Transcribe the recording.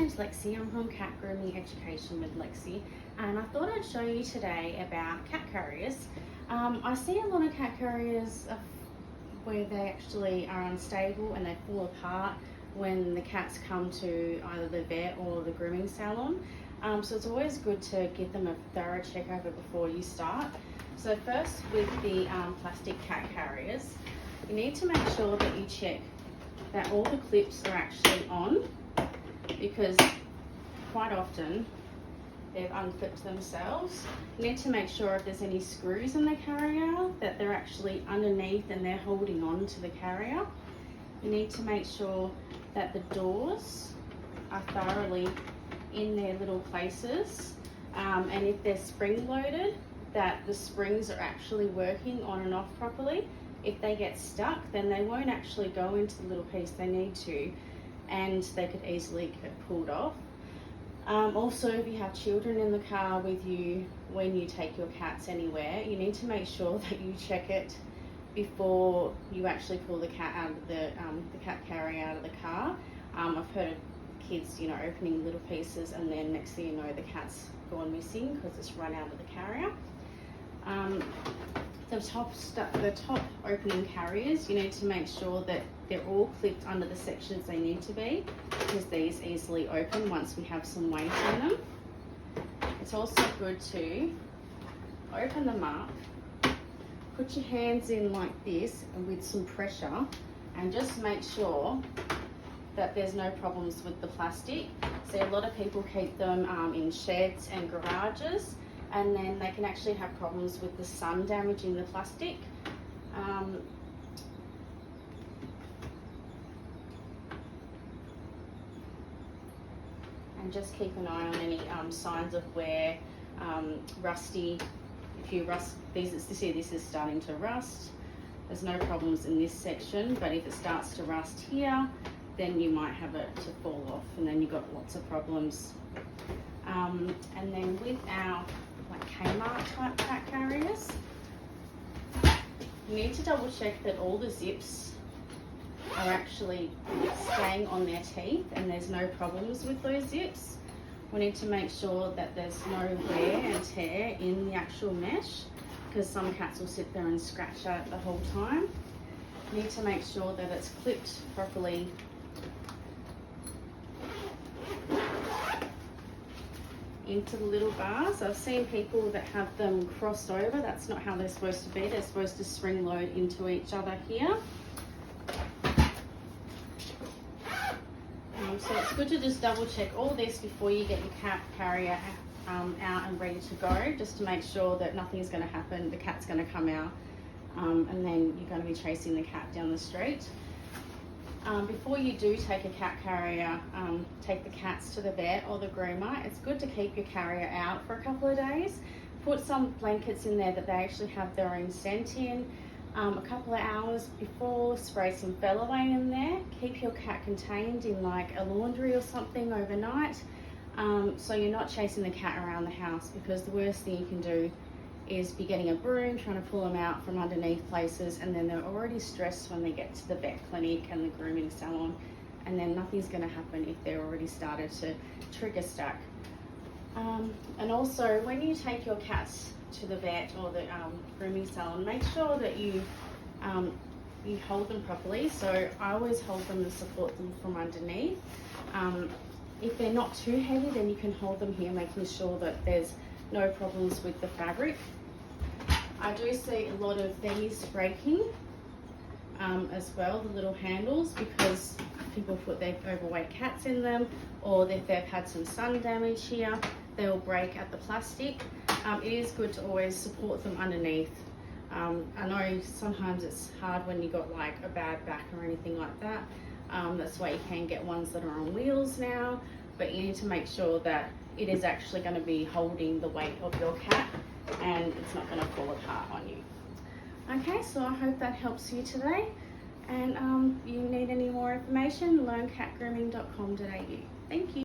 name's Lexi. I'm from Cat Grooming Education with Lexi, and I thought I'd show you today about cat carriers. I see a lot of cat carriers where they actually are unstable and they fall apart when the cats come to either the vet or the grooming salon. So it's always good to give them a thorough check over before you start. So first, with the plastic cat carriers, you need to make sure that you check that all the clips are actually on, because quite often they've unclipped themselves. You need to make sure if there's any screws in the carrier that they're actually underneath and they're holding on to the carrier. You need to make sure that the doors are thoroughly in their little places, and if they're spring loaded, that the springs are actually working on and off properly. If they get stuck, then they won't actually go into the little piece they need to, and they could easily get pulled off. Also, if you have children in the car with you when you take your cats anywhere, you need to make sure that you check it before you actually pull the cat out of the cat carrier out of the car. I've heard of kids, opening little pieces, and then next thing you know, the cat's gone missing because it's run out of the carrier. The top opening carriers, you need to make sure that they're all clipped under the sections they need to be, because these easily open once we have some weight in them. It's also good to open them up, put your hands in like this and with some pressure, and just make sure that there's no problems with the plastic. So a lot of people keep them in sheds and garages, and then they can actually have problems with the sun damaging the plastic. And just keep an eye on any signs of wear, rusty. If you rust, this is starting to rust. There's no problems in this section, but if it starts to rust here, then you might have it to fall off, and then you've got lots of problems. And then with our Kmart type cat carriers, you need to double check that all the zips are actually staying on their teeth and there's no problems with those zips. We need to make sure that there's no wear and tear in the actual mesh, because some cats will sit there and scratch at it the whole time. You need to make sure that it's clipped properly into the little bars. I've seen people that have them crossed over. That's not how they're supposed to be. They're supposed to spring load into each other here. So it's good to just double check all this before you get your cat carrier out and ready to go, just to make sure that nothing's going to happen. The cat's going to come out, and then you're going to be chasing the cat down the street. Before you do take a cat carrier, take the cats to the vet or the groomer, it's good to keep your carrier out for a couple of days. Put some blankets in there that they actually have their own scent in. A couple of hours before, spray some Fellaway in there. Keep your cat contained in like a laundry or something overnight, so you're not chasing the cat around the house, because the worst thing you can do is be getting a broom, trying to pull them out from underneath places, and then they're already stressed when they get to the vet clinic and the grooming salon, and then nothing's going to happen if they're already started to trigger stack. And also, when you take your cats to the vet or the grooming salon, make sure that you hold them properly. So I always hold them and support them from underneath. If they're not too heavy, then you can hold them here, making sure that there's no problems with the fabric. I do see a lot of these breaking as well, the little handles, because people put their overweight cats in them, or if they've had some sun damage here, they'll break at the plastic. It is good to always support them underneath. I know sometimes it's hard when you've got like a bad back or anything like that. That's why you can get ones that are on wheels now, but you need to make sure that it is actually going to be holding the weight of your cat, and it's not going to fall apart on you. Okay, so I hope that helps you today, and you need any more information, learncatgrooming.com.au. Thank you.